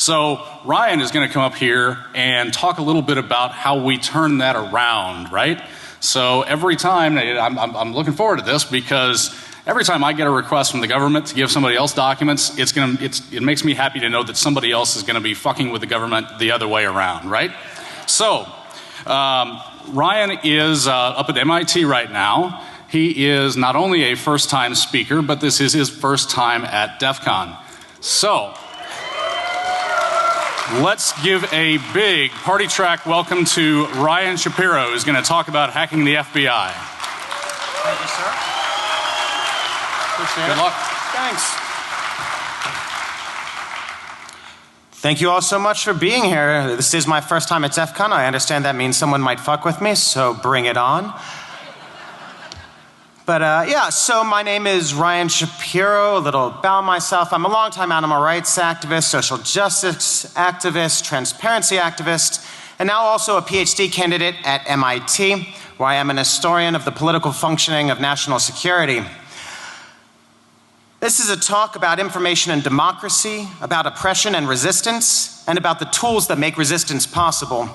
So Ryan is going to come up here and talk a little bit about how we turn that around, right? So every time, I'm looking forward to this because every time I get a request from the government to give somebody else documents, it makes me happy to know that somebody else is going to be fucking with the government the other way around, right? So Ryan is up at MIT right now. He is not only a first-time speaker, but this is his first time at DEF CON. So let's give a big party track welcome to Ryan Shapiro, who's going to talk about hacking the FBI. Thank you, sir. Appreciate it. Good luck. Thanks. Thank you all so much for being here. This is my first time at DEF CON. I understand that means someone might fuck with me, so bring it on. But yeah, so my name is Ryan Shapiro. A little about myself. I'm a longtime animal rights activist, social justice activist, transparency activist, and now also a PhD candidate at MIT, where I am an historian of the political functioning of national security. This is a talk about information and democracy, about oppression and resistance, and about the tools that make resistance possible.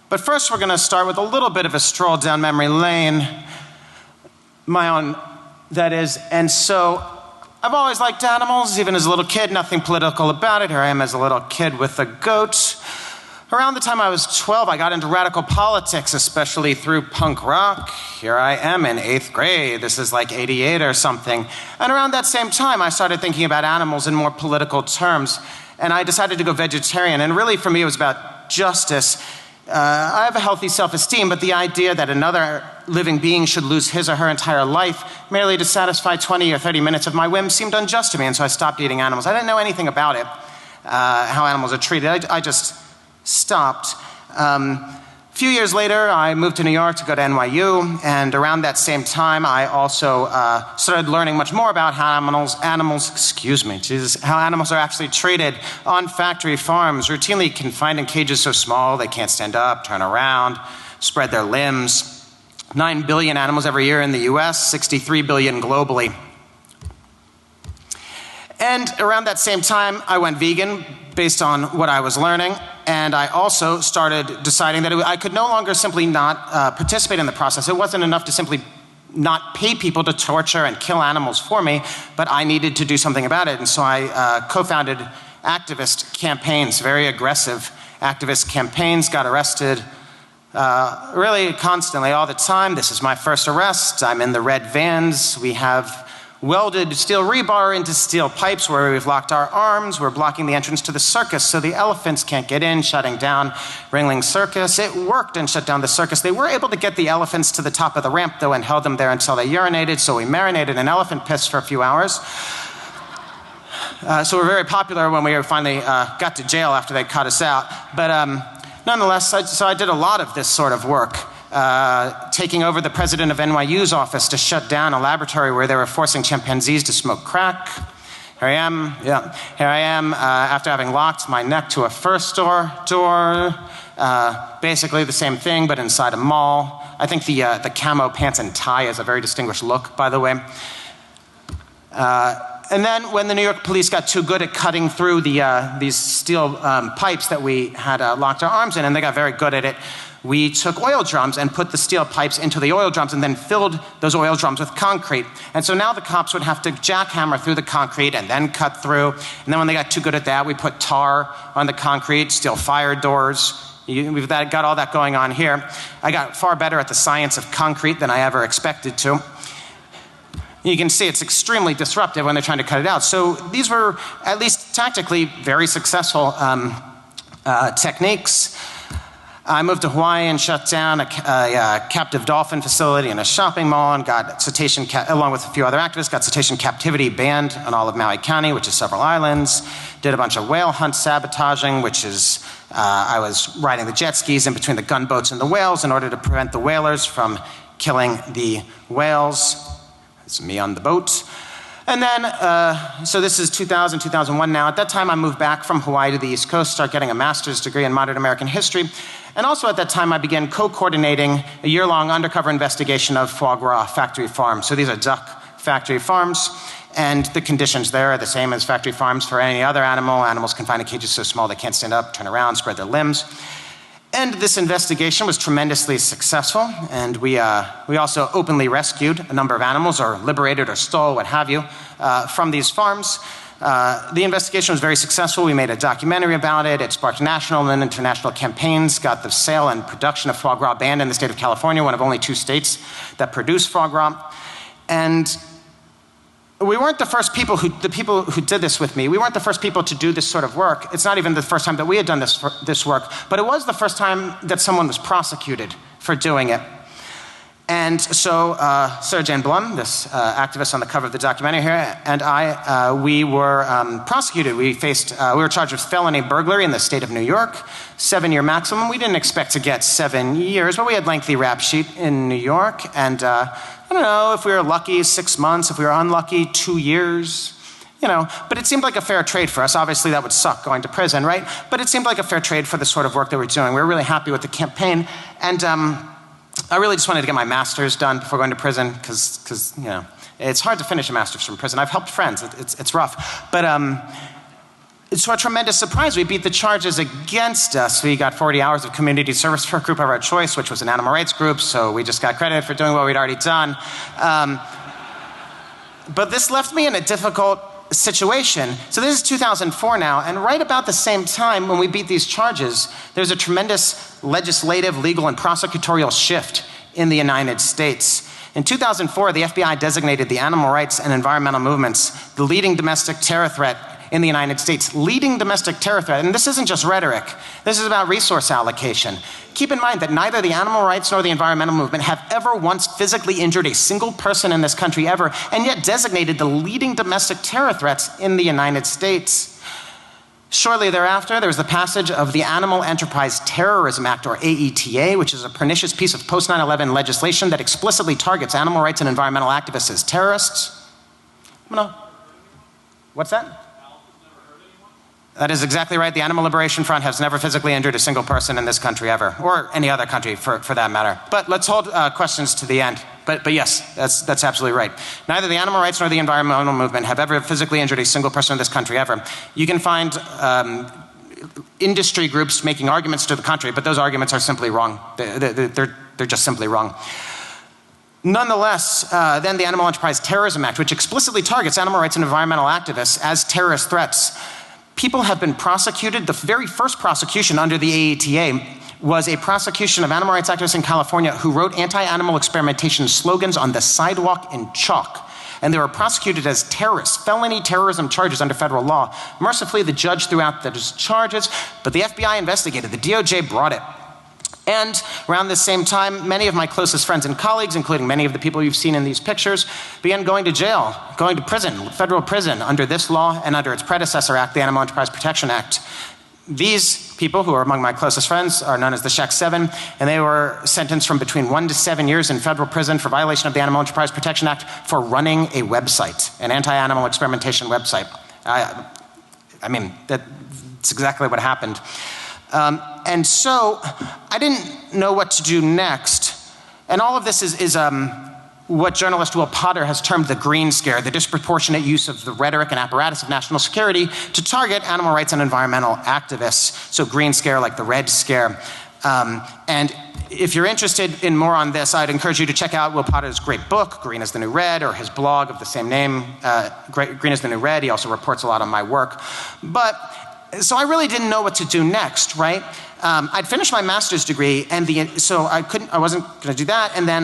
But first we're going to start with a little bit of a stroll down memory lane. My own, that is. And so I've always liked animals, even as a little kid, nothing political about it. Here I am as a little kid with a goat. Around the time I was 12, I got into radical politics, especially through punk rock. Here I am in 8th grade. This is like 88 or something. And around that same time, I started thinking about animals in more political terms. And I decided to go vegetarian. And really, for me, it was about justice. I have a healthy self-esteem, but the idea that another living being should lose his or her entire life merely to satisfy 20 or 30 minutes of my whim seemed unjust to me, and so I stopped eating animals. I didn't know anything about it, how animals are treated. I just stopped. A few years later, I moved to New York to go to NYU, and around that same time, I also started learning much more about how animals are actually treated on factory farms, routinely confined in cages so small they can't stand up, turn around, spread their limbs. 9 billion animals every year in the US, 63 billion globally. And around that same time, I went vegan based on what I was learning, and I also started deciding that I could no longer simply not participate in the process. It wasn't enough to simply not pay people to torture and kill animals for me, but I needed to do something about it. And so I co-founded activist campaigns, very aggressive activist campaigns, got arrested really constantly, all the time. This is my first arrest. I'm in the red vans. We have welded steel rebar into steel pipes where we've locked our arms. We're blocking the entrance to the circus so the elephants can't get in, shutting down Ringling Circus. It worked and shut down the circus. They were able to get the elephants to the top of the ramp, though, and held them there until they urinated, so we marinated in elephant piss for a few hours. So we're very popular when we finally got to jail after they cut us out. But nonetheless, so I did a lot of this sort of work. Taking over the president of NYU's office to shut down a laboratory where they were forcing chimpanzees to smoke crack. Here I am, after having locked my neck to a first door door. Basically the same thing, but inside a mall. I think the camo pants and tie is a very distinguished look, by the way. And then when the New York police got too good at cutting through these steel pipes that we had locked our arms in, and they got very good at it, we took oil drums and put the steel pipes into the oil drums and then filled those oil drums with concrete. And so now the cops would have to jackhammer through the concrete and then cut through. And then when they got too good at that, we put tar on the concrete, steel fire doors. We've got all that going on here. I got far better at the science of concrete than I ever expected to. You can see it's extremely disruptive when they're trying to cut it out. So these were, at least tactically, very successful techniques. I moved to Hawaii and shut down a captive dolphin facility in a shopping mall and got cetacean, along with a few other activists, got cetacean captivity banned on all of Maui County, which is several islands. Did a bunch of whale hunt sabotaging, which is, I was riding the jet skis in between the gunboats and the whales in order to prevent the whalers from killing the whales. It's me on the boat. And then, so this is 2000, 2001 now. At that time, I moved back from Hawaii to the East Coast, started getting a master's degree in modern American history. And also at that time, I began co-coordinating a year-long undercover investigation of foie gras factory farms. So these are duck factory farms. and the conditions there are the same as factory farms for any other animal. Animals confined in cages so small they can't stand up, turn around, spread their limbs. And this investigation was tremendously successful, and we also openly rescued a number of animals, or liberated or stole, what have you, from these farms. The investigation was very successful. We made a documentary about it. It sparked national and international campaigns, got the sale and production of foie gras banned in the state of California, one of only 2 states that produce foie gras. And we weren't the first people who did this with me. We weren't the first people to do this sort of work. It's not even the first time that we had done this work, but it was the first time that someone was prosecuted for doing it. And so Sarah Jane Blum, this activist on the cover of the documentary here, and we were prosecuted. We were charged with felony burglary in the state of New York, 7-year maximum. We didn't expect to get 7 years, but we had lengthy rap sheet in New York, and I don't know, if we were lucky, 6 months, if we were unlucky, 2 years. But it seemed like a fair trade for us. Obviously that would suck, going to prison, right? But it seemed like a fair trade for the sort of work that we're doing. We were really happy with the campaign, and I really just wanted to get my master's done before going to prison, because it's hard to finish a master's from prison. I've helped friends, it's rough. But to our tremendous surprise, we beat the charges against us. We got 40 hours of community service for a group of our choice, which was an animal rights group, so we just got credit for doing what we'd already done. But this left me in a difficult situation. So this is 2004 now, and right about the same time when we beat these charges, there's a tremendous legislative, legal, and prosecutorial shift in the United States. In 2004, the FBI designated the animal rights and environmental movements the leading domestic terror threat in the United States. Leading domestic terror threat, and this isn't just rhetoric, this is about resource allocation. Keep in mind that neither the animal rights nor the environmental movement have ever once physically injured a single person in this country ever, and yet designated the leading domestic terror threats in the United States. Shortly thereafter, there was the passage of the Animal Enterprise Terrorism Act, or AETA, which is a pernicious piece of post 9/11 legislation that explicitly targets animal rights and environmental activists as terrorists. What's that? That is exactly right. The Animal Liberation Front has never physically injured a single person in this country ever, or any other country for that matter. But let's hold questions to the end. But yes, that's absolutely right. Neither the animal rights nor the environmental movement have ever physically injured a single person in this country ever. You can find industry groups making arguments to the contrary, but those arguments are simply wrong. They're just simply wrong. Nonetheless, then the Animal Enterprise Terrorism Act, which explicitly targets animal rights and environmental activists as terrorist threats. People have been prosecuted. The very first prosecution under the AETA was a prosecution of animal rights activists in California who wrote anti-animal experimentation slogans on the sidewalk in chalk. And they were prosecuted as terrorists, felony terrorism charges under federal law. Mercifully, the judge threw out those charges, but the FBI investigated. The DOJ brought it. And around the same time, many of my closest friends and colleagues, including many of the people you've seen in these pictures, began going to jail, going to prison, federal prison, under this law and under its predecessor act, the Animal Enterprise Protection Act. These people, who are among my closest friends, are known as the Shack 7, and they were sentenced from between 1 to 7 years in federal prison for violation of the Animal Enterprise Protection Act for running a website, an anti-animal experimentation website. I mean, that's exactly what happened. And so I didn't know what to do next. And all of this is what journalist Will Potter has termed the green scare, the disproportionate use of the rhetoric and apparatus of national security to target animal rights and environmental activists. So green scare like the red scare. And if you're interested in more on this, I'd encourage you to check out Will Potter's great book, Green is the New Red, or his blog of the same name, Green is the New Red. He also reports a lot on my work. So I really didn't know what to do next, right? I'd finished my master's degree, and so I wasn't going to do that. And then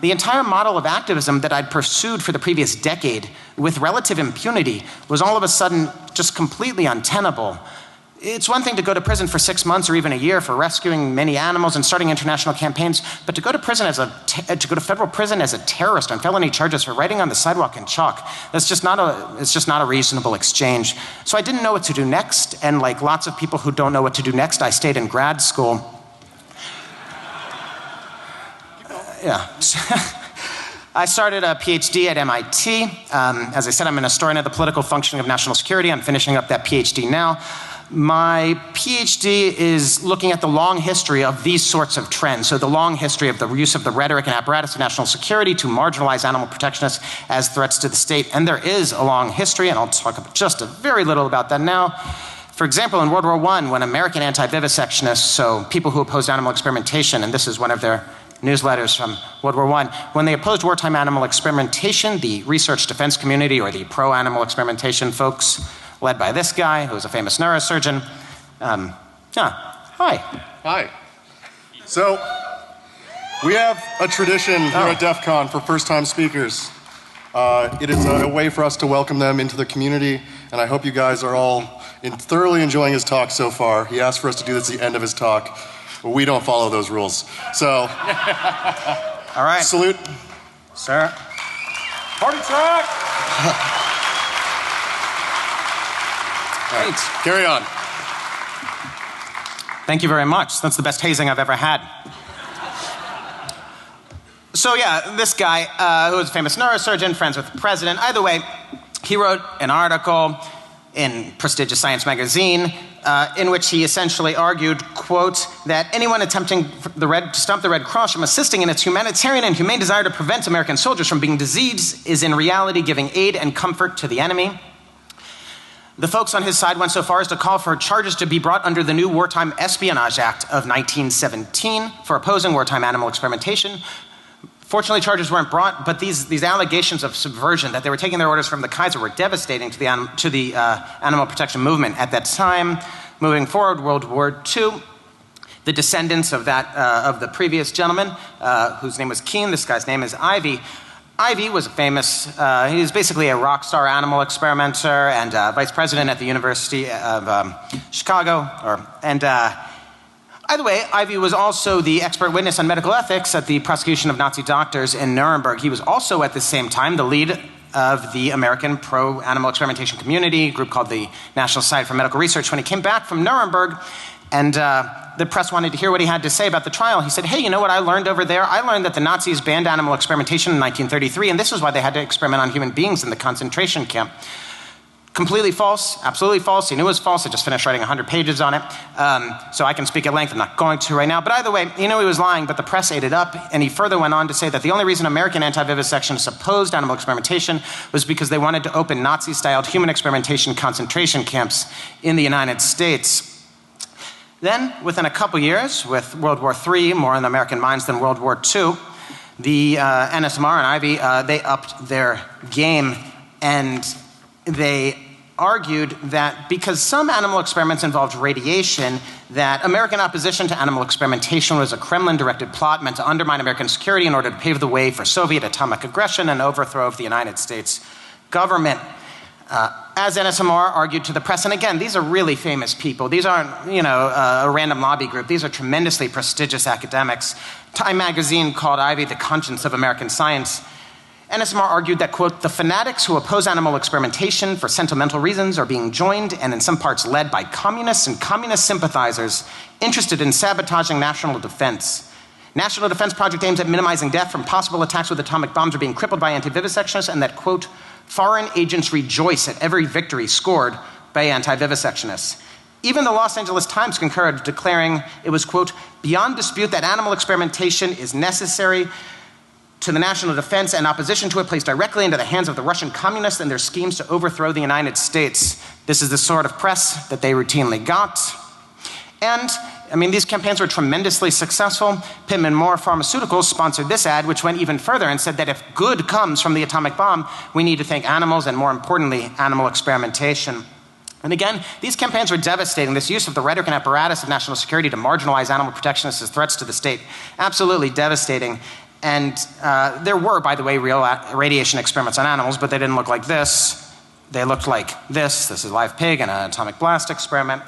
the entire model of activism that I'd pursued for the previous decade with relative impunity was all of a sudden just completely untenable. It's one thing to go to prison for 6 months or even a year for rescuing many animals and starting international campaigns, but to go to prison to go to federal prison as a terrorist on felony charges for writing on the sidewalk in chalk, it's just not a reasonable exchange. So I didn't know what to do next, and like lots of people who don't know what to do next, I stayed in grad school. I started a PhD at MIT. As I said, I'm an historian of the political functioning of national security. I'm finishing up that PhD now. My PhD is looking at the long history of these sorts of trends. So the long history of the use of the rhetoric and apparatus of national security to marginalize animal protectionists as threats to the state. And there is a long history, and I'll talk just a very little about that now. For example, in World War I, when American anti-vivisectionists, so people who opposed animal experimentation, and this is one of their newsletters from World War I, when they opposed wartime animal experimentation, the research defense community, or the pro-animal experimentation folks, led by this guy, who was a famous neurosurgeon. Hi. Hi. So, we have a tradition here at DEF CON for first-time speakers. It is a way for us to welcome them into the community, and I hope you guys are all thoroughly enjoying his talk so far. He asked for us to do this at the end of his talk, but we don't follow those rules. So, all right. Salute. Sir. Party track! Right. Carry on. Thank you very much. That's the best hazing I've ever had. So yeah, this guy, who was a famous neurosurgeon, friends with the president. Either way, he wrote an article in prestigious science magazine in which he essentially argued, quote, that anyone attempting to stop the Red Cross from assisting in its humanitarian and humane desire to prevent American soldiers from being diseased is in reality giving aid and comfort to the enemy. The folks on his side went so far as to call for charges to be brought under the new Wartime Espionage Act of 1917 for opposing wartime animal experimentation. Fortunately, charges weren't brought, but these allegations of subversion, that they were taking their orders from the Kaiser, were devastating to the animal protection movement at that time. Moving forward, World War II, the descendants of the previous gentleman, whose name was Keene, this guy's name is Ivy. Ivy was a famous, he was basically a rock star animal experimenter and vice president at the University of Chicago. Either way, Ivy was also the expert witness on medical ethics at the prosecution of Nazi doctors in Nuremberg. He was also at the same time the lead of the American pro-animal experimentation community, a group called the National Society for Medical Research. When he came back from Nuremberg, and the press wanted to hear what he had to say about the trial, he said, hey, you know what I learned over there? I learned that the Nazis banned animal experimentation in 1933, and this is why they had to experiment on human beings in the concentration camp. Completely false, absolutely false. He knew it was false. I just finished writing 100 pages on it. So I can speak at length. I'm not going to right now. But either way, he knew he was lying, but the press ate it up. And he further went on to say that the only reason American anti-vivisectionists opposed animal experimentation was because they wanted to open Nazi-styled human experimentation concentration camps in the United States. Then, within a couple years, with World War III more in the American minds than World War II, the NSMR and Ivy, they upped their game, and they argued that because some animal experiments involved radiation, that American opposition to animal experimentation was a Kremlin-directed plot meant to undermine American security in order to pave the way for Soviet atomic aggression and overthrow of the United States government. As NSMR argued to the press, and again, these are really famous people. These aren't, a random lobby group. These are tremendously prestigious academics. Time magazine called Ivy the conscience of American science. NSMR argued that, quote, the fanatics who oppose animal experimentation for sentimental reasons are being joined and in some parts led by communists and communist sympathizers interested in sabotaging national defense. National Defense Project aims at minimizing death from possible attacks with atomic bombs are being crippled by anti-vivisectionists, and that, quote, foreign agents rejoice at every victory scored by anti-vivisectionists. Even the Los Angeles Times concurred, declaring it was, quote, beyond dispute that animal experimentation is necessary to the national defense, and opposition to it plays directly into the hands of the Russian communists and their schemes to overthrow the United States. This is the sort of press that they routinely got. And these campaigns were tremendously successful. Pittman Moore Pharmaceuticals sponsored this ad, which went even further and said that if good comes from the atomic bomb, we need to thank animals and, more importantly, animal experimentation. And again, these campaigns were devastating. This use of the rhetoric and apparatus of national security to marginalize animal protectionists as threats to the state, absolutely devastating. And there were, by the way, real radiation experiments on animals, but they didn't look like this. They looked like this. This is a live pig and an atomic blast experiment.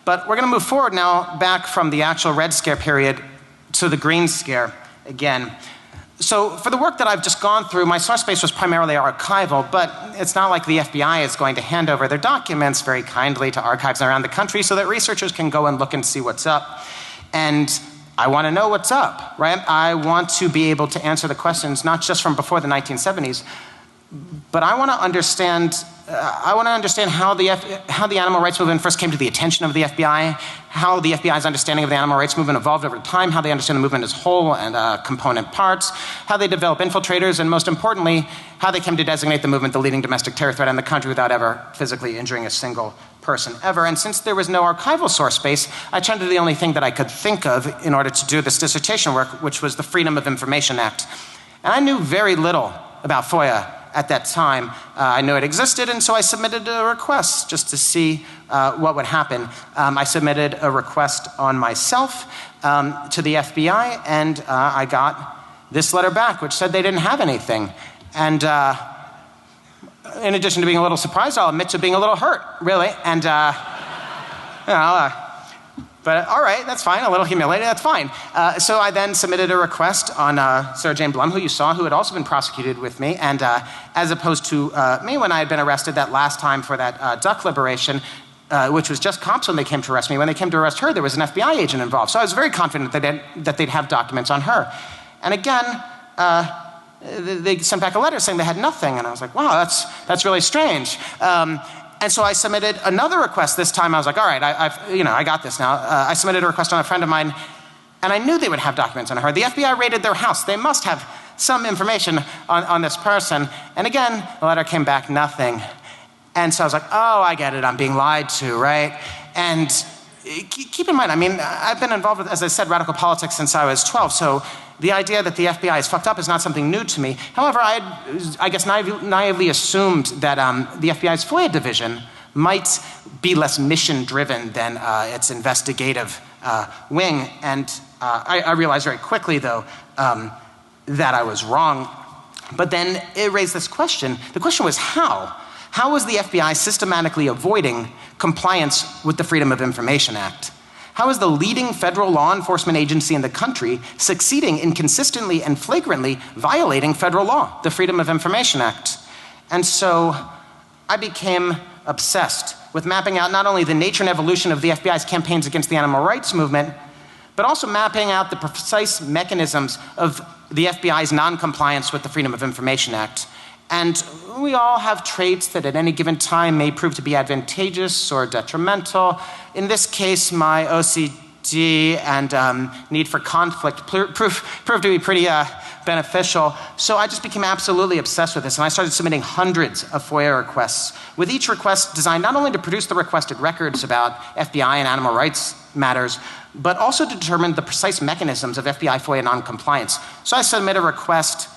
But we're going to move forward now back from the actual Red Scare period to the Green Scare again. So for the work that I've just gone through, my source base was primarily archival, but it's not like the FBI is going to hand over their documents very kindly to archives around the country so that researchers can go and look and see what's up. And I want to know what's up, right? I want to be able to answer the questions not just from before the 1970s, but I want to understand I want to understand how the animal rights movement first came to the attention of the FBI, how the FBI's understanding of the animal rights movement evolved over time, how they understand the movement as whole and component parts, how they develop infiltrators, and most importantly, how they came to designate the movement the leading domestic terror threat in the country without ever physically injuring a single person ever. And since there was no archival source base, I turned to the only thing that I could think of in order to do this dissertation work, which was the Freedom of Information Act. And I knew very little about FOIA at that time. I knew it existed, and so I submitted a request just to see what would happen. I submitted a request on myself to the FBI, and I got this letter back, which said they didn't have anything. And in addition to being a little surprised, I'll admit to being a little hurt, really. And, but all right, that's fine, a little humiliated, that's fine. So I then submitted a request on Sarah Jane Blum, who you saw, who had also been prosecuted with me, and as opposed to me when I had been arrested that last time for that duck liberation, which was just cops when they came to arrest me. When they came to arrest her, there was an FBI agent involved. So I was very confident that they'd have documents on her. And again, they sent back a letter saying they had nothing, and I was like, wow, that's really strange. And so I submitted another request. This time I was like, all right, I got this now. I submitted a request on a friend of mine, and I knew they would have documents on her. The FBI raided their house. They must have some information on this person. And again, the letter came back, nothing. And so I was like, oh, I get it, I'm being lied to, right? And keep in mind, I mean, I've been involved with, as I said, radical politics since I was 12, so the idea that the FBI is fucked up is not something new to me. However, I guess naively assumed that the FBI's FOIA division might be less mission-driven than its investigative wing, and I realized very quickly, though, that I was wrong. But then it raised this question. The question was how? How was the FBI systematically avoiding compliance with the Freedom of Information Act? How is the leading federal law enforcement agency in the country succeeding in consistently and flagrantly violating federal law, the Freedom of Information Act? And so I became obsessed with mapping out not only the nature and evolution of the FBI's campaigns against the animal rights movement, but also mapping out the precise mechanisms of the FBI's non-compliance with the Freedom of Information Act. And we all have traits that at any given time may prove to be advantageous or detrimental. In this case, my OCD and need for conflict proved to be pretty beneficial. So I just became absolutely obsessed with this, and I started submitting hundreds of FOIA requests, with each request designed not only to produce the requested records about FBI and animal rights matters, but also to determine the precise mechanisms of FBI FOIA non-compliance. So I submit a request.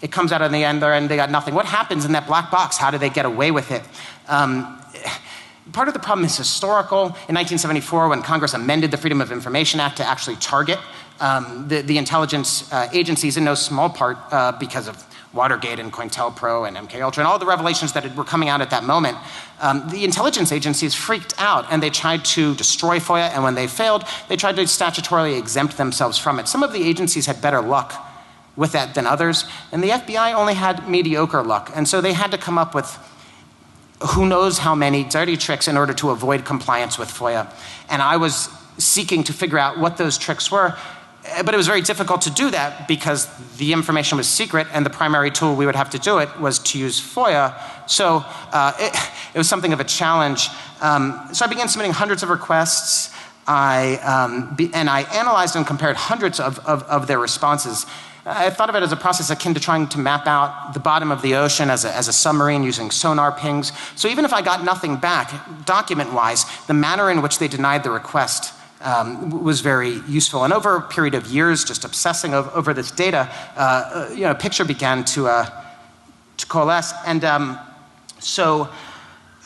It comes out in the end, and they got nothing. What happens in that black box? How do they get away with it? Part of the problem is historical. In 1974, when Congress amended the Freedom of Information Act to actually target the intelligence agencies, in no small part because of Watergate and COINTELPRO and MKUltra and all the revelations that were coming out at that moment, the intelligence agencies freaked out and they tried to destroy FOIA, and when they failed, they tried to statutorily exempt themselves from it. Some of the agencies had better luck with that than others, and the FBI only had mediocre luck, and so they had to come up with who knows how many dirty tricks in order to avoid compliance with FOIA. And I was seeking to figure out what those tricks were, but it was very difficult to do that because the information was secret, and the primary tool we would have to do it was to use FOIA. So it was something of a challenge. So I began submitting hundreds of requests. I analyzed and compared hundreds of their responses. I thought of it as a process akin to trying to map out the bottom of the ocean as a submarine using sonar pings. So even if I got nothing back, document-wise, the manner in which they denied the request was very useful. And over a period of years, just obsessing over this data, a picture began to coalesce. And so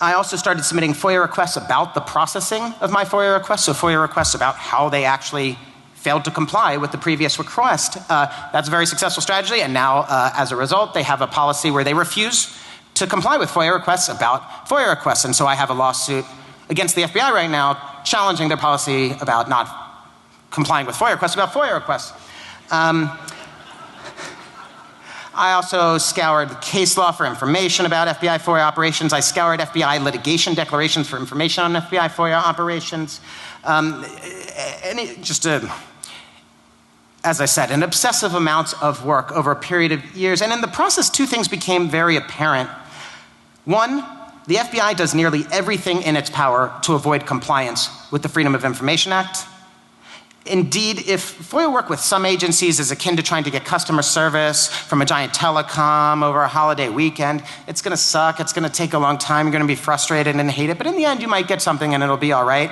I also started submitting FOIA requests about the processing of my FOIA requests, so FOIA requests about how they actually failed to comply with the previous request. That's a very successful strategy, and now, as a result, they have a policy where they refuse to comply with FOIA requests about FOIA requests. And so I have a lawsuit against the FBI right now challenging their policy about not complying with FOIA requests about FOIA requests. I also scoured case law for information about FBI FOIA operations. I scoured FBI litigation declarations for information on FBI FOIA operations. As I said, an obsessive amount of work over a period of years. And in the process, two things became very apparent. One, the FBI does nearly everything in its power to avoid compliance with the Freedom of Information Act. Indeed, if FOIA work with some agencies is akin to trying to get customer service from a giant telecom over a holiday weekend, it's gonna suck, it's gonna take a long time, you're gonna be frustrated and hate it, but in the end you might get something and it'll be all right.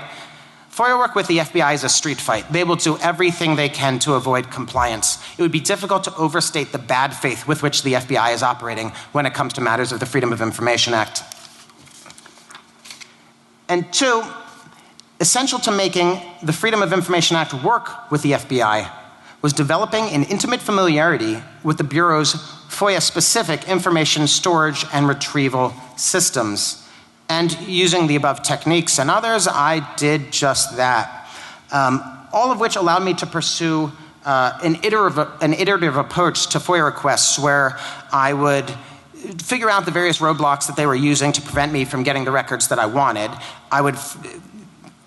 FOIA work with the FBI is a street fight. They will do everything they can to avoid compliance. It would be difficult to overstate the bad faith with which the FBI is operating when it comes to matters of the Freedom of Information Act. And two, essential to making the Freedom of Information Act work with the FBI was developing an intimate familiarity with the Bureau's FOIA-specific information storage and retrieval systems. And using the above techniques and others, I did just that. All of which allowed me to pursue an iterative approach to FOIA requests where I would figure out the various roadblocks that they were using to prevent me from getting the records that I wanted. I would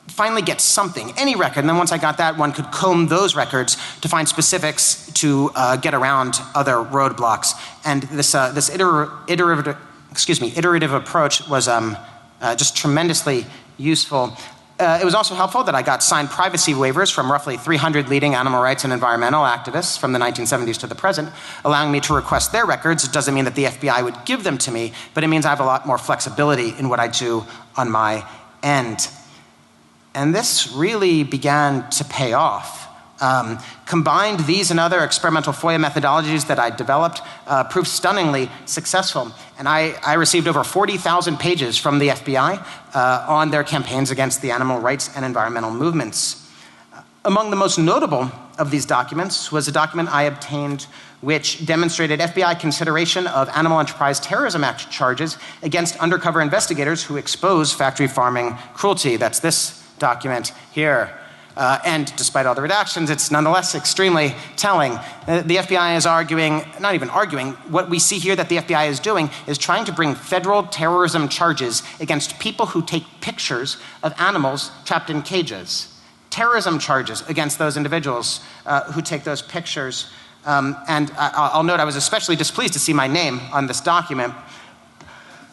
finally get something, any record, and then once I got that, one could comb those records to find specifics to get around other roadblocks. And this iterative approach was just tremendously useful. It was also helpful that I got signed privacy waivers from roughly 300 leading animal rights and environmental activists from the 1970s to the present, allowing me to request their records. It doesn't mean that the FBI would give them to me, but it means I have a lot more flexibility in what I do on my end. And this really began to pay off. Combined, these and other experimental FOIA methodologies that I developed proved stunningly successful. And I received over 40,000 pages from the FBI on their campaigns against the animal rights and environmental movements. Among the most notable of these documents was a document I obtained which demonstrated FBI consideration of Animal Enterprise Terrorism Act charges against undercover investigators who expose factory farming cruelty. That's this document here. And despite all the redactions, it's nonetheless extremely telling. The FBI is arguing, not even arguing, what we see here that the FBI is doing is trying to bring federal terrorism charges against people who take pictures of animals trapped in cages. Terrorism charges against those individuals who take those pictures. And I'll note I was especially displeased to see my name on this document.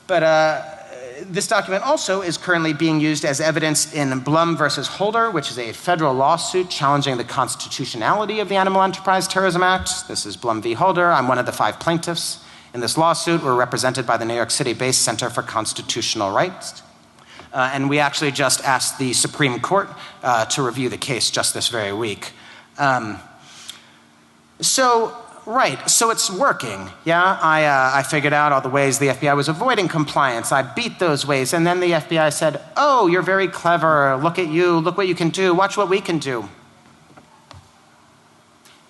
But this document also is currently being used as evidence in Blum versus Holder, which is a federal lawsuit challenging the constitutionality of the Animal Enterprise Terrorism Act. This is Blum v. Holder. I'm one of the 5 plaintiffs in this lawsuit. We're represented by the New York City-based Center for Constitutional Rights. And we actually just asked the Supreme Court to review the case just this very week. So it's working, yeah? I figured out all the ways the FBI was avoiding compliance. I beat those ways, and then the FBI said, oh, you're very clever, look at you, look what you can do, watch what we can do.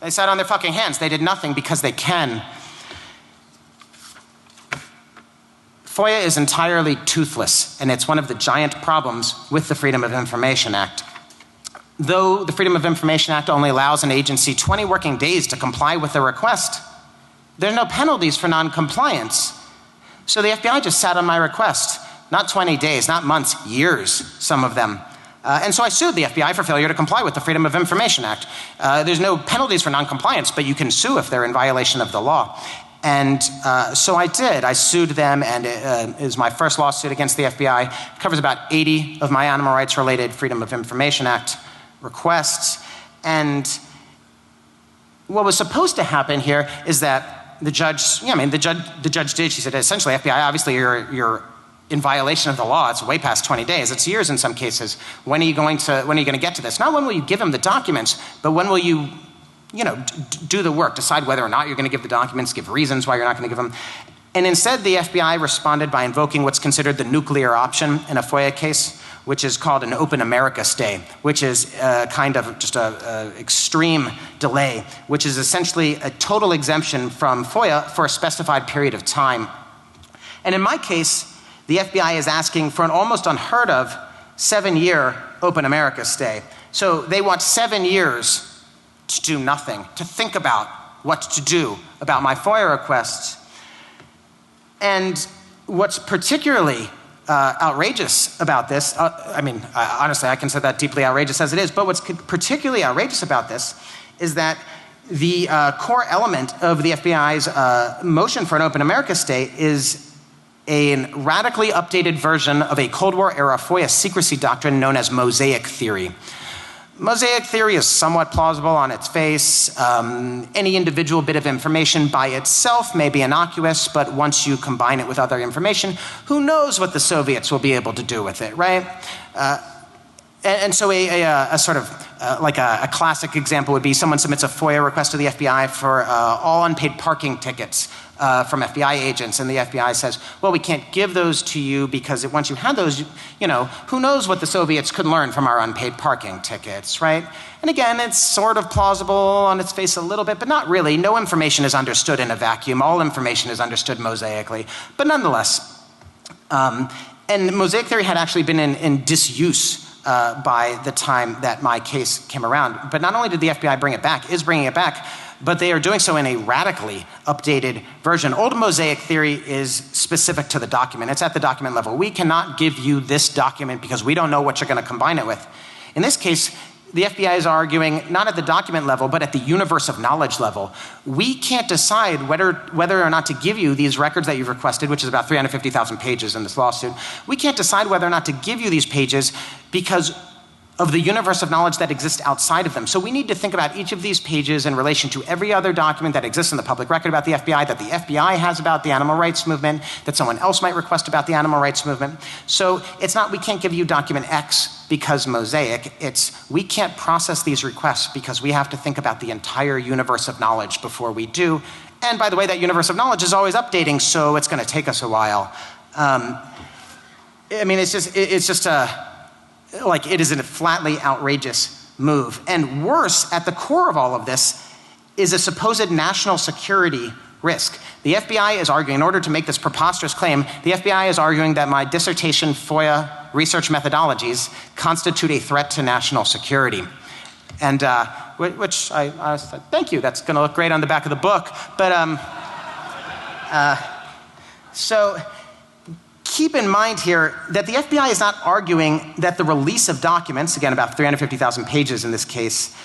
They sat on their fucking hands. They did nothing because they can. FOIA is entirely toothless, and it's one of the giant problems with the Freedom of Information Act. Though the Freedom of Information Act only allows an agency 20 working days to comply with a request, there are no penalties for non-compliance. So the FBI just sat on my request. Not 20 days, not months, years, some of them. And so I sued the FBI for failure to comply with the Freedom of Information Act. There's no penalties for non-compliance, but you can sue if they're in violation of the law. And so I did. I sued them, and it is my first lawsuit against the FBI. It covers about 80 of my animal rights-related Freedom of Information Act requests. And what was supposed to happen here is that the judge, the judge did, she said, essentially, FBI, obviously you're in violation of the law. It's way past 20 days. It's years in some cases. When are you going to get to this? Not when will you give them the documents, but when will you, do the work, decide whether or not you're going to give the documents, give reasons why you're not going to give them. And instead, the FBI responded by invoking what's considered the nuclear option in a FOIA case, which is called an Open America stay, which is kind of just an extreme delay, which is essentially a total exemption from FOIA for a specified period of time. And in my case, the FBI is asking for an almost unheard of 7-year Open America stay. So they want 7 years to do nothing, to think about what to do about my FOIA requests. And what's particularly outrageous about this, honestly, I consider that deeply outrageous as it is, but what's particularly outrageous about this is that the core element of the FBI's motion for an Open America stay is a radically updated version of a Cold War era FOIA secrecy doctrine known as mosaic theory. Mosaic theory is somewhat plausible on its face. Any individual bit of information by itself may be innocuous, but once you combine it with other information, who knows what the Soviets will be able to do with it, right? And so a sort of like a classic example would be someone submits a FOIA request to the FBI for all unpaid parking tickets from FBI agents, and the FBI says, well, we can't give those to you because once you had those, you know, who knows what the Soviets could learn from our unpaid parking tickets, right? And again, it's sort of plausible on its face a little bit, but not really. No information is understood in a vacuum. All information is understood mosaically. But nonetheless, and mosaic theory had actually been in disuse by the time that my case came around. But not only did the FBI bring it back, is bringing it back, but they are doing so in a radically updated version. Old mosaic theory is specific to the document. It's at the document level. We cannot give you this document because we don't know what you're going to combine it with. In this case, the FBI is arguing not at the document level, but at the universe of knowledge level. We can't decide whether or not to give you these records that you've requested, which is about 350,000 pages in this lawsuit. We can't decide whether or not to give you these pages because of the universe of knowledge that exists outside of them. So we need to think about each of these pages in relation to every other document that exists in the public record about the FBI, that the FBI has about the animal rights movement, that someone else might request about the animal rights movement. So it's not we can't give you document X because mosaic, it's we can't process these requests because we have to think about the entire universe of knowledge before we do. And by the way, that universe of knowledge is always updating, so it's going to take us a while. I mean, it's just like it is a flatly outrageous move. And worse, at the core of all of this is a supposed national security risk. The FBI is arguing, in order to make this preposterous claim, the FBI is arguing that my dissertation FOIA research methodologies constitute a threat to national security. And which I said, thank you, that's gonna look great on the back of the book. But so keep in mind here that the FBI is not arguing that the release of documents, again about 350,000 pages in this case,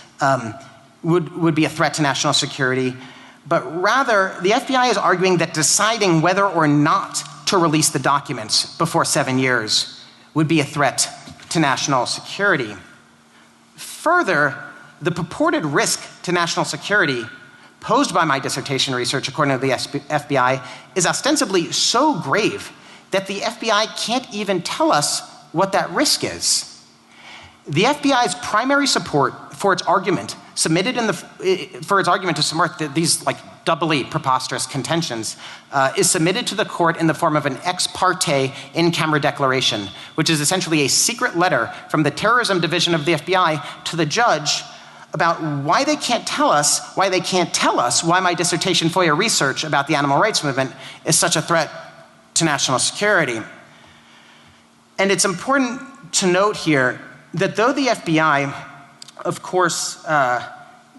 would be a threat to national security, but rather the FBI is arguing that deciding whether or not to release the documents before 7 years would be a threat to national security. Further, the purported risk to national security posed by my dissertation research, according to the FBI, is ostensibly so grave that the FBI can't even tell us what that risk is. The FBI's primary support for its argument submitted for its argument to support these like doubly preposterous contentions is submitted to the court in the form of an ex parte in-camera declaration, which is essentially a secret letter from the terrorism division of the FBI to the judge about why they can't tell us why my dissertation FOIA research about the animal rights movement is such a threat to national security. And it's important to note here that though the FBI, of course,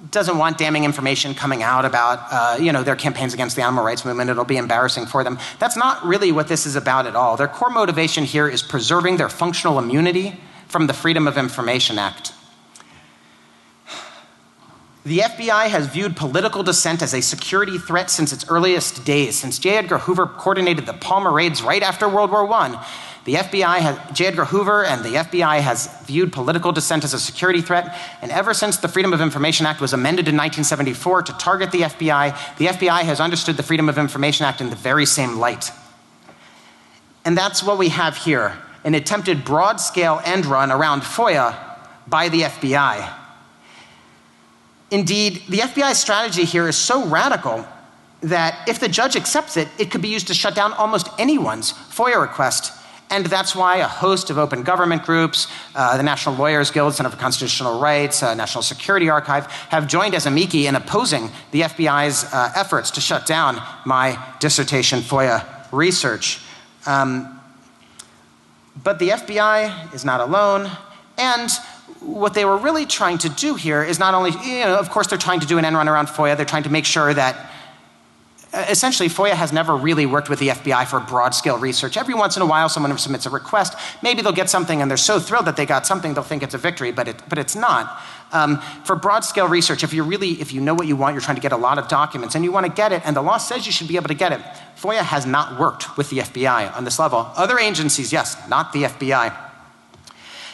doesn't want damning information coming out about their campaigns against the animal rights movement, it'll be embarrassing for them. That's not really what this is about at all. Their core motivation here is preserving their functional immunity from the Freedom of Information Act. The FBI has viewed political dissent as a security threat since its earliest days. Since J. Edgar Hoover coordinated the Palmer raids right after World War I, J. Edgar Hoover and the FBI has viewed political dissent as a security threat, and ever since the Freedom of Information Act was amended in 1974 to target the FBI has understood the Freedom of Information Act in the very same light. And that's what we have here, an attempted broad-scale end run around FOIA by the FBI. Indeed, the FBI's strategy here is so radical that if the judge accepts it, it could be used to shut down almost anyone's FOIA request. And that's why a host of open government groups, the National Lawyers Guild, Center for Constitutional Rights, National Security Archive, have joined as amici in opposing the FBI's efforts to shut down my dissertation FOIA research. But the FBI is not alone, and what they were really trying to do here is not only, of course they're trying to do an end run around FOIA, they're trying to make sure that essentially, FOIA has never really worked with the FBI for broad-scale research. Every once in a while, someone submits a request. Maybe they'll get something, and they're so thrilled that they got something, they'll think it's a victory, but it's not. For broad-scale research, if you know what you want, you're trying to get a lot of documents, and you want to get it, and the law says you should be able to get it, FOIA has not worked with the FBI on this level. Other agencies, yes, not the FBI.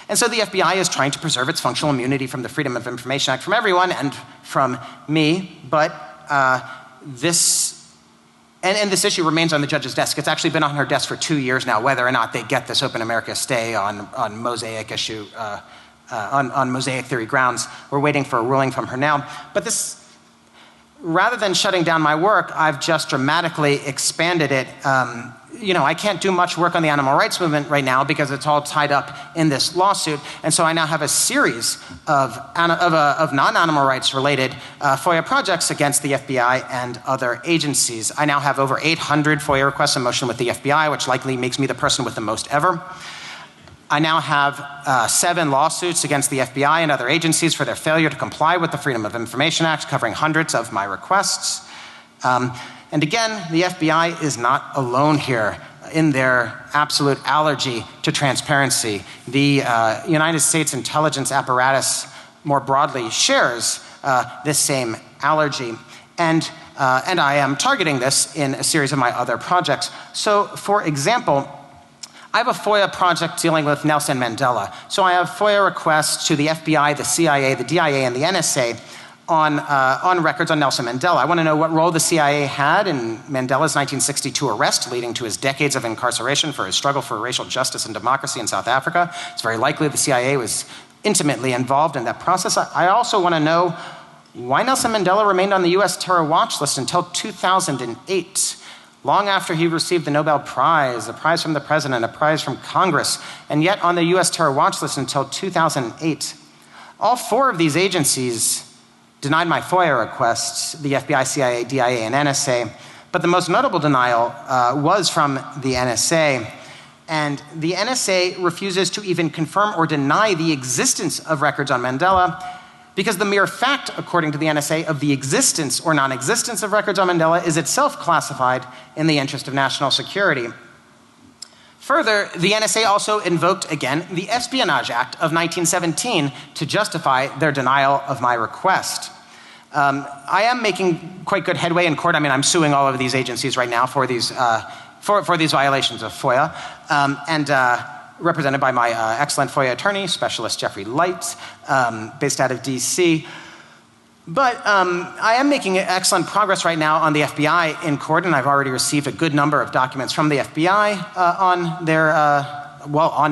And so the FBI is trying to preserve its functional immunity from the Freedom of Information Act from everyone and from me, but this issue remains on the judge's desk. It's actually been on her desk for 2 years now, whether or not they get this Open America stay on Mosaic issue, on Mosaic theory grounds. We're waiting for a ruling from her now. But this, rather than shutting down my work, I've just dramatically expanded it. I can't do much work on the animal rights movement right now because it's all tied up in this lawsuit. And so I now have a series of non-animal rights related FOIA projects against the FBI and other agencies. I now have over 800 FOIA requests in motion with the FBI, which likely makes me the person with the most ever. I now have 7 lawsuits against the FBI and other agencies for their failure to comply with the Freedom of Information Act, covering hundreds of my requests. And again, the FBI is not alone here in their absolute allergy to transparency. The United States intelligence apparatus more broadly shares this same allergy. And I am targeting this in a series of my other projects. So, for example, I have a FOIA project dealing with Nelson Mandela. So I have FOIA requests to the FBI, the CIA, the DIA, and the NSA on records on Nelson Mandela. I want to know what role the CIA had in Mandela's 1962 arrest, leading to his decades of incarceration for his struggle for racial justice and democracy in South Africa. It's very likely the CIA was intimately involved in that process. I also want to know why Nelson Mandela remained on the US terror watch list until 2008, long after he received the Nobel Prize, a prize from the president, a prize from Congress, and yet on the US terror watch list until 2008. All 4 of these agencies denied my FOIA requests, the FBI, CIA, DIA, and NSA, but the most notable denial was from the NSA. And the NSA refuses to even confirm or deny the existence of records on Mandela, because the mere fact, according to the NSA, of the existence or non-existence of records on Mandela is itself classified in the interest of national security. Further, the NSA also invoked, again, the Espionage Act of 1917 to justify their denial of my request. I am making quite good headway in court. I mean, I'm suing all of these agencies right now for these violations of FOIA, and represented by my excellent FOIA attorney, Specialist Jeffrey Light, based out of DC. But I am making excellent progress right now on the FBI in court, and I've already received a good number of documents from the FBI on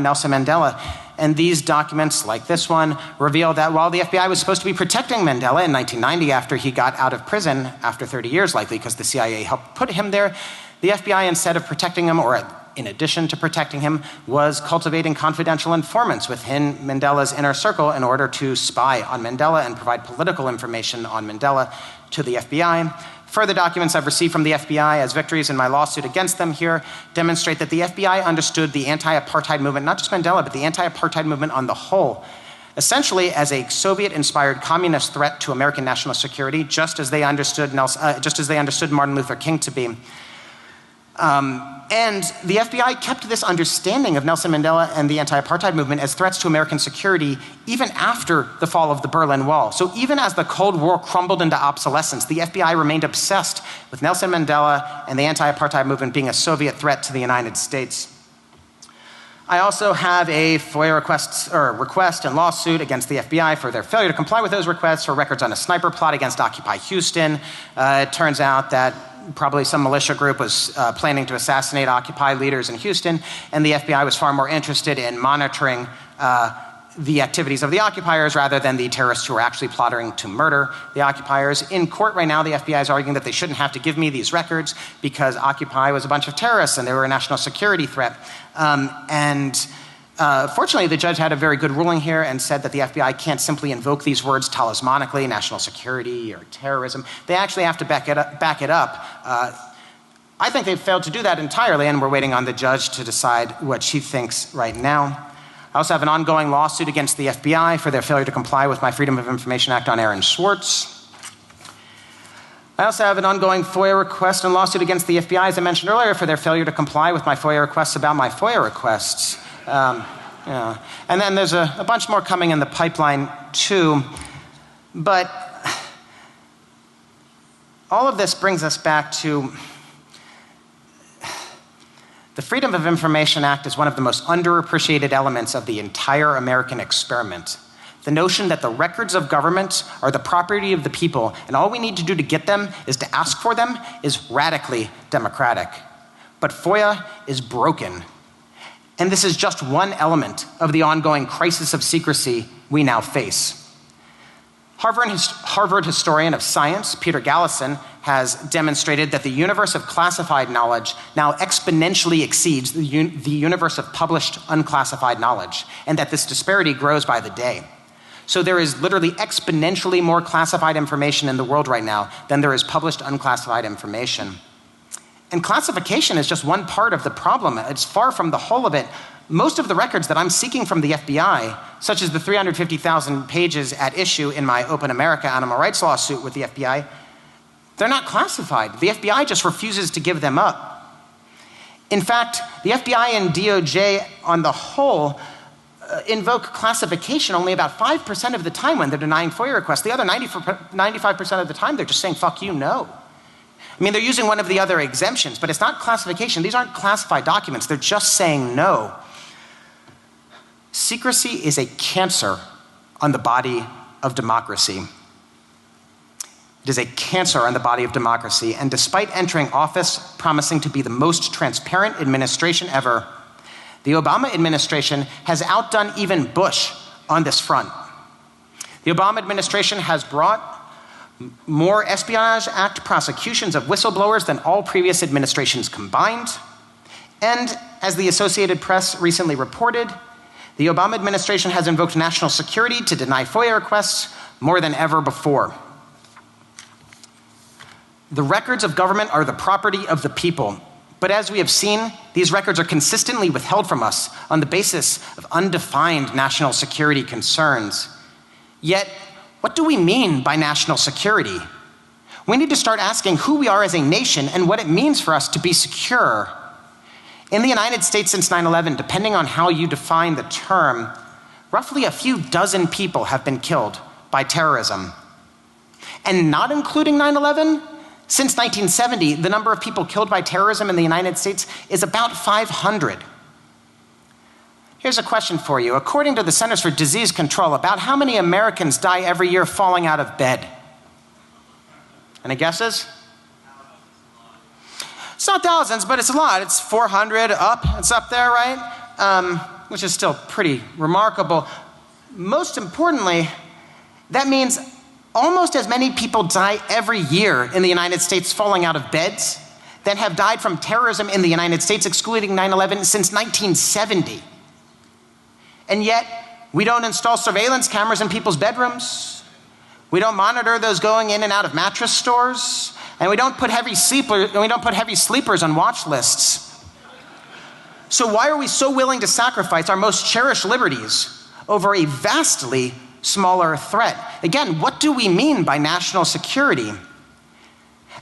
Nelson Mandela. And these documents, like this one, reveal that while the FBI was supposed to be protecting Mandela in 1990 after he got out of prison, after 30 years likely because the CIA helped put him there, the FBI, instead of protecting him, or in addition to protecting him, was cultivating confidential informants within Mandela's inner circle in order to spy on Mandela and provide political information on Mandela to the FBI. Further documents I've received from the FBI as victories in my lawsuit against them here demonstrate that the FBI understood the anti-apartheid movement, not just Mandela, but the anti-apartheid movement on the whole, essentially as a Soviet-inspired communist threat to American national security, just as they understood Martin Luther King to be. And the FBI kept this understanding of Nelson Mandela and the anti-apartheid movement as threats to American security even after the fall of the Berlin Wall. So even as the Cold War crumbled into obsolescence, the FBI remained obsessed with Nelson Mandela and the anti-apartheid movement being a Soviet threat to the United States. I also have a FOIA request and lawsuit against the FBI for their failure to comply with those requests for records on a sniper plot against Occupy Houston. It turns out that probably some militia group was planning to assassinate Occupy leaders in Houston, and the FBI was far more interested in monitoring the activities of the occupiers rather than the terrorists who were actually plotting to murder the occupiers. In court right now, the FBI is arguing that they shouldn't have to give me these records because Occupy was a bunch of terrorists and they were a national security threat. Fortunately, the judge had a very good ruling here and said that the FBI can't simply invoke these words talismanically, national security or terrorism. They actually have to back it up. I think they've failed to do that entirely, and we're waiting on the judge to decide what she thinks right now. I also have an ongoing lawsuit against the FBI for their failure to comply with my Freedom of Information Act on Aaron Swartz. I also have an ongoing FOIA request and lawsuit against the FBI, as I mentioned earlier, for their failure to comply with my FOIA requests about my FOIA requests. Yeah. And then there's a bunch more coming in the pipeline too. But all of this brings us back to the Freedom of Information Act is one of the most underappreciated elements of the entire American experiment. The notion that the records of government are the property of the people, and all we need to do to get them is to ask for them, is radically democratic. But FOIA is broken. And this is just one element of the ongoing crisis of secrecy we now face. Harvard historian of science, Peter Gallison, has demonstrated that the universe of classified knowledge now exponentially exceeds the universe of published unclassified knowledge, and that this disparity grows by the day. So there is literally exponentially more classified information in the world right now than there is published unclassified information. And classification is just one part of the problem. It's far from the whole of it. Most of the records that I'm seeking from the FBI, such as the 350,000 pages at issue in my Open America animal rights lawsuit with the FBI, they're not classified. The FBI just refuses to give them up. In fact, the FBI and DOJ on the whole invoke classification only about 5% of the time when they're denying FOIA requests. The other 95% of the time, they're just saying, fuck you, no. I mean, they're using one of the other exemptions, but it's not classification. These aren't classified documents. They're just saying no. Secrecy is a cancer on the body of democracy. It is a cancer on the body of democracy, and despite entering office promising to be the most transparent administration ever, the Obama administration has outdone even Bush on this front. The Obama administration has brought more Espionage Act prosecutions of whistleblowers than all previous administrations combined. And as the Associated Press recently reported, the Obama administration has invoked national security to deny FOIA requests more than ever before. The records of government are the property of the people. But as we have seen, these records are consistently withheld from us on the basis of undefined national security concerns. Yet, what do we mean by national security? We need to start asking who we are as a nation and what it means for us to be secure. In the United States since 9/11, depending on how you define the term, roughly a few dozen people have been killed by terrorism. And not including 9/11, since 1970, the number of people killed by terrorism in the United States is about 500. Here's a question for you. According to the Centers for Disease Control, about how many Americans die every year falling out of bed? Any guesses? It's not thousands, but it's a lot. It's 400 up. It's up there, right? Which is still pretty remarkable. Most importantly, that means almost as many people die every year in the United States falling out of beds than have died from terrorism in the United States, excluding 9/11, since 1970. And yet, we don't install surveillance cameras in people's bedrooms. We don't monitor those going in and out of mattress stores. And we don't put heavy sleepers on watch lists. So why are we so willing to sacrifice our most cherished liberties over a vastly smaller threat? Again, what do we mean by national security?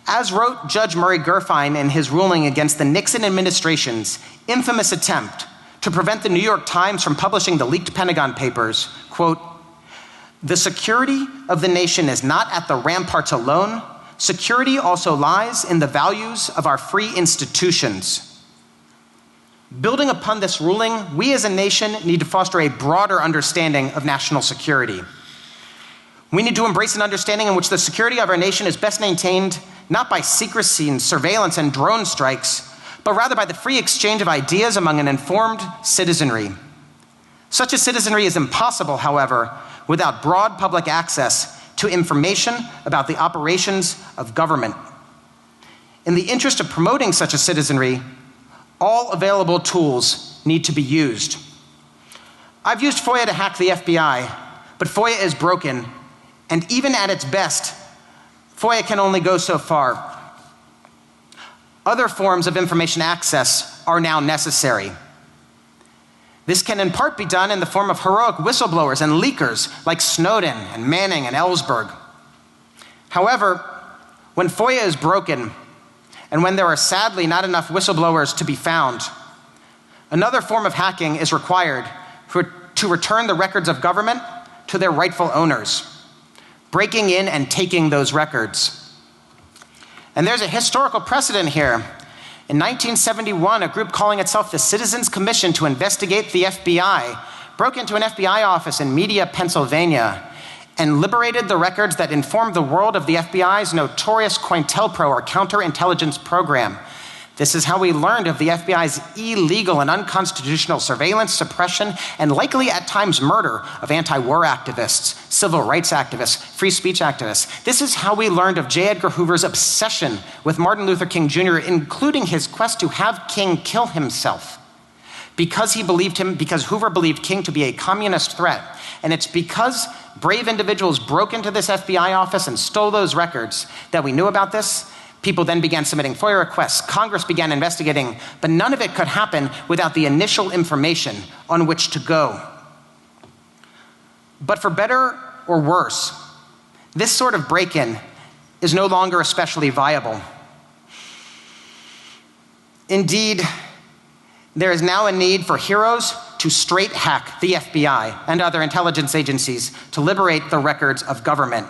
As wrote Judge Murray Gurfein in his ruling against the Nixon administration's infamous attempt to prevent the New York Times from publishing the leaked Pentagon Papers, quote, "The security of the nation is not at the ramparts alone. Security also lies in the values of our free institutions." Building upon this ruling, we as a nation need to foster a broader understanding of national security. We need to embrace an understanding in which the security of our nation is best maintained not by secrecy and surveillance and drone strikes, but rather by the free exchange of ideas among an informed citizenry. Such a citizenry is impossible, however, without broad public access to information about the operations of government. In the interest of promoting such a citizenry, all available tools need to be used. I've used FOIA to hack the FBI, but FOIA is broken, and even at its best, FOIA can only go so far. Other forms of information access are now necessary. This can in part be done in the form of heroic whistleblowers and leakers like Snowden and Manning and Ellsberg. However, When FOIA is broken, and when there are sadly not enough whistleblowers to be found, another form of hacking is required to return the records of government to their rightful owners, breaking in and taking those records. And there's a historical precedent here. In 1971, a group calling itself the Citizens Commission to Investigate the FBI broke into an FBI office in Media, Pennsylvania, and liberated the records that informed the world of the FBI's notorious COINTELPRO, or counterintelligence program. This is how we learned of the FBI's illegal and unconstitutional surveillance, suppression, and likely at times murder of anti-war activists, civil rights activists, free speech activists. This is how we learned of J. Edgar Hoover's obsession with Martin Luther King Jr., including his quest to have King kill himself, because Hoover believed King to be a communist threat. And it's because brave individuals broke into this FBI office and stole those records that we knew about this. People then began submitting FOIA requests. Congress began investigating, but none of it could happen without the initial information on which to go. But for better or worse, this sort of break-in is no longer especially viable. Indeed, there is now a need for heroes to straight hack the FBI and other intelligence agencies to liberate the records of government.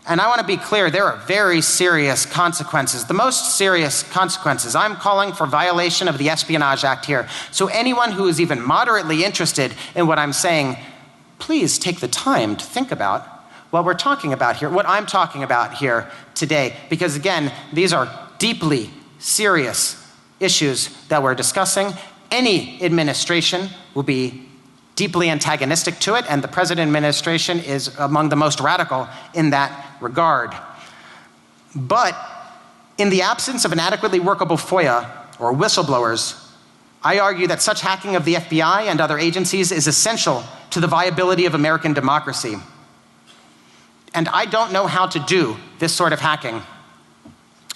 And I want to be clear, there are very serious consequences. The most serious consequences. I'm calling for violation of the Espionage Act here. So anyone who is even moderately interested in what I'm saying, please take the time to think about what we're talking about here, what I'm talking about here today. Because again, these are deeply serious issues that we're discussing. Any administration will be deeply antagonistic to it, and the present administration is among the most radical in that regard. But in the absence of an adequately workable FOIA or whistleblowers, I argue that such hacking of the FBI and other agencies is essential to the viability of American democracy. And I don't know how to do this sort of hacking.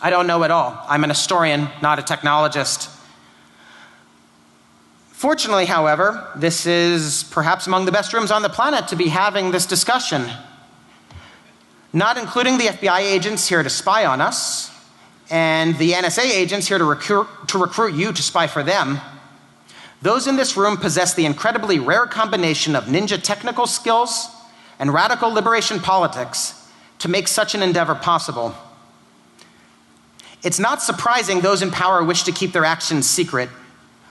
I don't know at all. I'm an historian, not a technologist. Fortunately, however, this is perhaps among the best rooms on the planet to be having this discussion. Not including the FBI agents here to spy on us, and the NSA agents here to recruit you to spy for them. Those in this room possess the incredibly rare combination of ninja technical skills and radical liberation politics to make such an endeavor possible. It's not surprising those in power wish to keep their actions secret.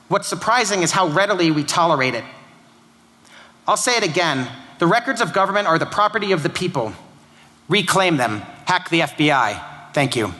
What's surprising is how readily we tolerate it. I'll say it again. The records of government are the property of the people. Reclaim them. Hack the FBI. Thank you.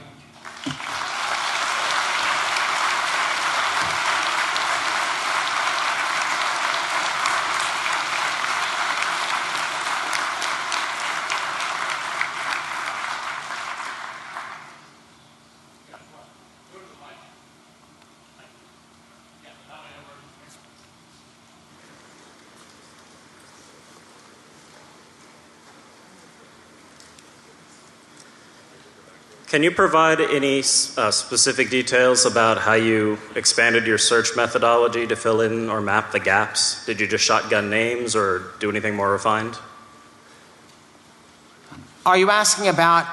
Can you provide any specific details about how you expanded your search methodology to fill in or map the gaps? Did you just shotgun names or do anything more refined? Are you asking about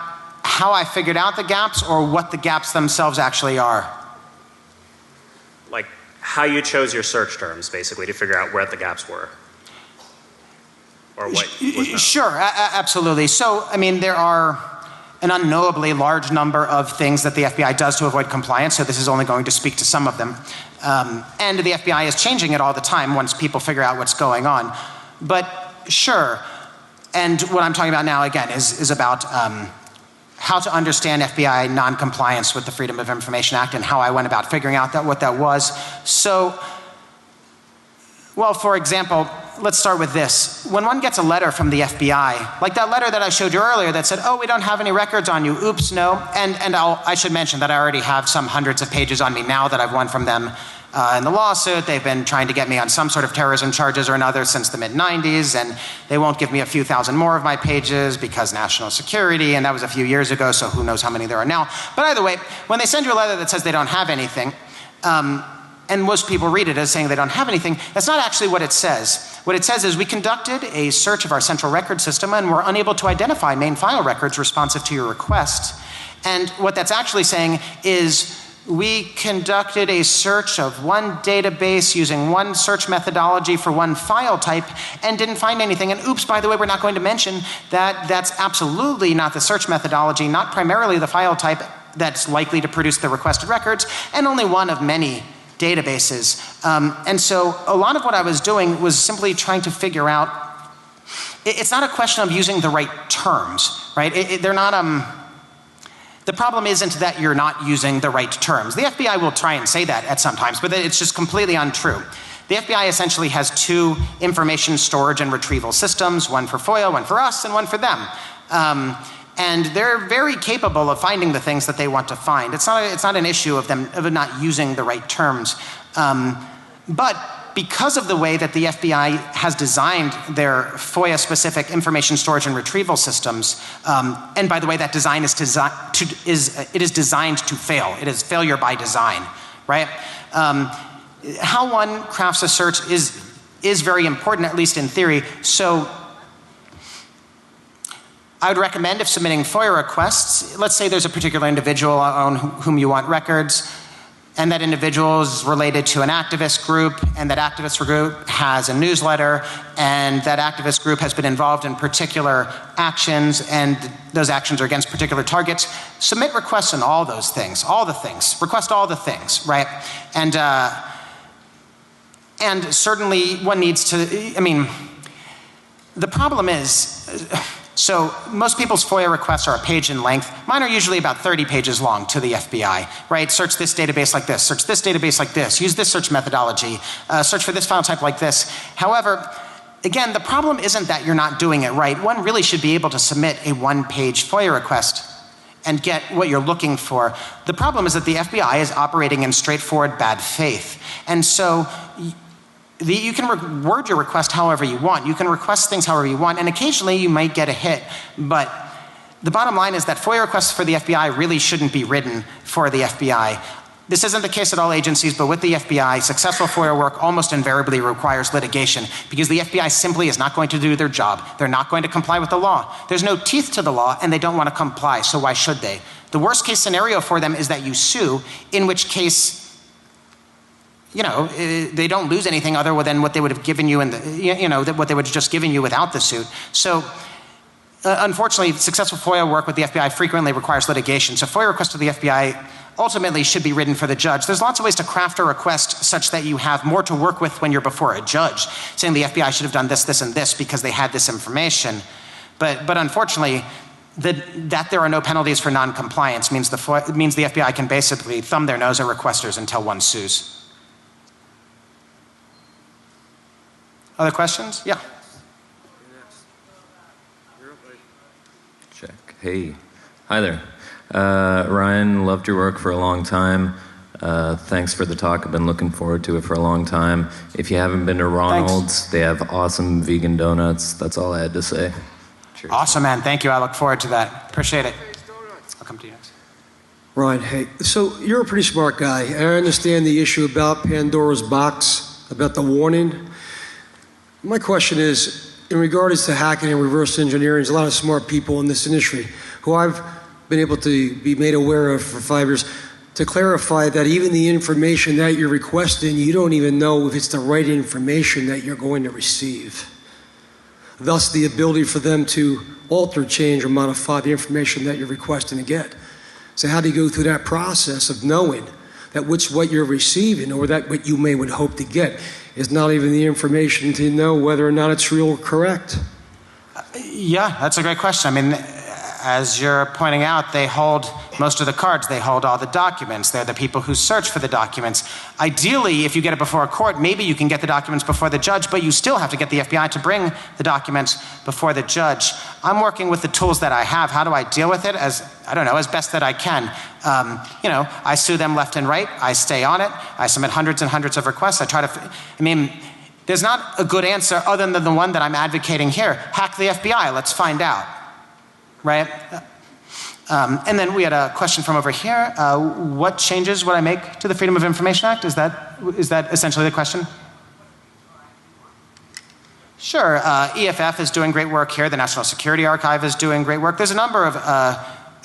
how I figured out the gaps or what the gaps themselves actually are? Like how you chose your search terms, basically, to figure out where the gaps were? Or what was known? Sure, absolutely. So, I mean, there are an unknowably large number of things that the FBI does to avoid compliance, so this is only going to speak to some of them. And the FBI is changing it all the time once people figure out what's going on. But sure, and what I'm talking about now, again, is about how to understand FBI non-compliance with the Freedom of Information Act and how I went about figuring out what that was. So, well, for example, let's start with this. When one gets a letter from the FBI, like that letter that I showed you earlier that said, oh, we don't have any records on you, oops, no. And I should mention that I already have some hundreds of pages on me now that I've won from them in the lawsuit. They've been trying to get me on some sort of terrorism charges or another since the mid-90s, and they won't give me a few thousand more of my pages because national security, and that was a few years ago, so who knows how many there are now. But either way, when they send you a letter that says they don't have anything, and most people read it as saying they don't have anything, that's not actually what it says. What it says is we conducted a search of our central record system and were unable to identify main file records responsive to your request. And what that's actually saying is we conducted a search of one database using one search methodology for one file type and didn't find anything. And oops, by the way, we're not going to mention that that's absolutely not the search methodology, not primarily the file type that's likely to produce the requested records, and only one of many databases. And so a lot of what I was doing was simply trying to figure out, it's not a question of using the right terms, right? They're not, the problem isn't that you're not using the right terms. The FBI will try and say that at some times, but it's just completely untrue. The FBI essentially has two information storage and retrieval systems, one for FOIA, one for us, and one for them. And they're very capable of finding the things that they want to find. It's not an issue of them not using the right terms. But because of the way that the FBI has designed their FOIA-specific information storage and retrieval systems, and by the way, that design is designed to fail. It is failure by design, right? How one crafts a search is very important, at least in theory. So I would recommend, if submitting FOIA requests, let's say there's a particular individual on whom you want records, and that individual is related to an activist group, and that activist group has a newsletter, and that activist group has been involved in particular actions, and those actions are against particular targets. Submit requests on all those things, all the things. Request all the things, right? And certainly one needs to, I mean, the problem is, so most people's FOIA requests are a page in length. Mine are usually about 30 pages long to the FBI, right? Search this database like this, search this database like this, use this search methodology, search for this file type like this. However, again, the problem isn't that you're not doing it right. One really should be able to submit a one-page FOIA request and get what you're looking for. The problem is that the FBI is operating in straightforward bad faith. And so you can word your request however you want. You can request things however you want, and occasionally you might get a hit. But the bottom line is that FOIA requests for the FBI really shouldn't be written for the FBI. This isn't the case at all agencies, but with the FBI, successful FOIA work almost invariably requires litigation, because the FBI simply is not going to do their job. They're not going to comply with the law. There's no teeth to the law, and they don't want to comply, so why should they? The worst case scenario for them is that you sue, in which case, you know, they don't lose anything other than what they would have given you in the, what they would have just given you without the suit. So unfortunately, successful FOIA work with the FBI frequently requires litigation. So FOIA requests to the FBI ultimately should be written for the judge. There's lots of ways to craft a request such that you have more to work with when you're before a judge, saying the FBI should have done this, this, and this because they had this information. But unfortunately, that there are no penalties for non-compliance means the FBI can basically thumb their nose at requesters until one sues. Other questions? Yeah. Check. Hey. Hi there. Ryan, loved your work for a long time. Thanks for the talk. I've been looking forward to it for a long time. If you haven't been to Ronald's, they have awesome vegan donuts. That's all I had to say. Cheers. Awesome, man. Thank you. I look forward to that. Appreciate it. I'll come to you next. Ryan, hey. So you're a pretty smart guy. I understand the issue about Pandora's box, about the warning. My question is, in regards to hacking and reverse engineering, there's a lot of smart people in this industry who I've been able to be made aware of for 5 years to clarify that even the information that you're requesting, you don't even know if it's the right information that you're going to receive. Thus, the ability for them to alter, change, or modify the information that you're requesting to get. So how do you go through that process of knowing that what you're receiving or that what you would hope to get is not even the information to know whether or not it's real or correct? Yeah, that's a great question. I mean, as you're pointing out, they hold most of the cards. They hold all the documents. They're the people who search for the documents. Ideally, if you get it before a court, maybe you can get the documents before the judge, but you still have to get the FBI to bring the documents before the judge. I'm working with the tools that I have. How do I deal with it? As best that I can. I sue them left and right. I stay on it. I submit hundreds and hundreds of requests. There's not a good answer other than the one that I'm advocating here. Hack the FBI, let's find out. Right? And then we had a question from over here. What changes would I make to the Freedom of Information Act? Is that essentially the question? Sure. EFF is doing great work here. The National Security Archive is doing great work. There's a number of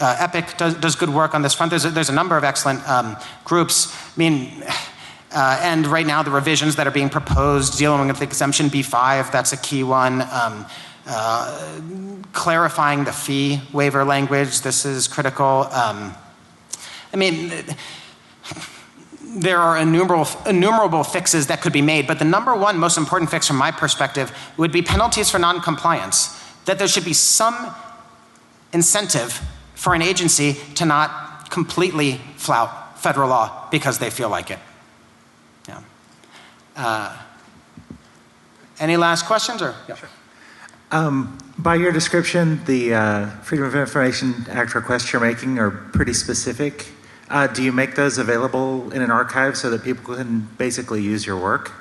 EPIC does good work on this front. There's a number of excellent groups. I mean, and right now the revisions that are being proposed dealing with exemption B5, that's a key one. Clarifying the fee waiver language, this is critical. I mean, there are innumerable fixes that could be made, but the number one most important fix from my perspective would be penalties for non-compliance. That there should be some incentive for an agency to not completely flout federal law because they feel like it. Yeah. Any last questions? Or yeah. Sure. By your description, the Freedom of Information Act requests you're making are pretty specific. Do you make those available in an archive so that people can basically use your work?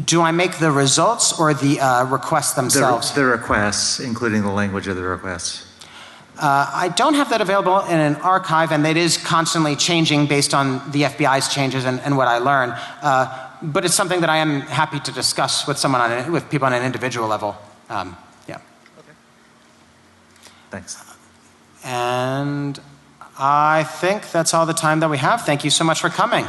Do I make the results or the requests themselves? The requests, including the language of the requests. I don't have that available in an archive, and it is constantly changing based on the FBI's changes and what I learn. But it's something that I am happy to discuss with someone with people on an individual level. Yeah. Okay. Thanks. And I think that's all the time that we have. Thank you so much for coming.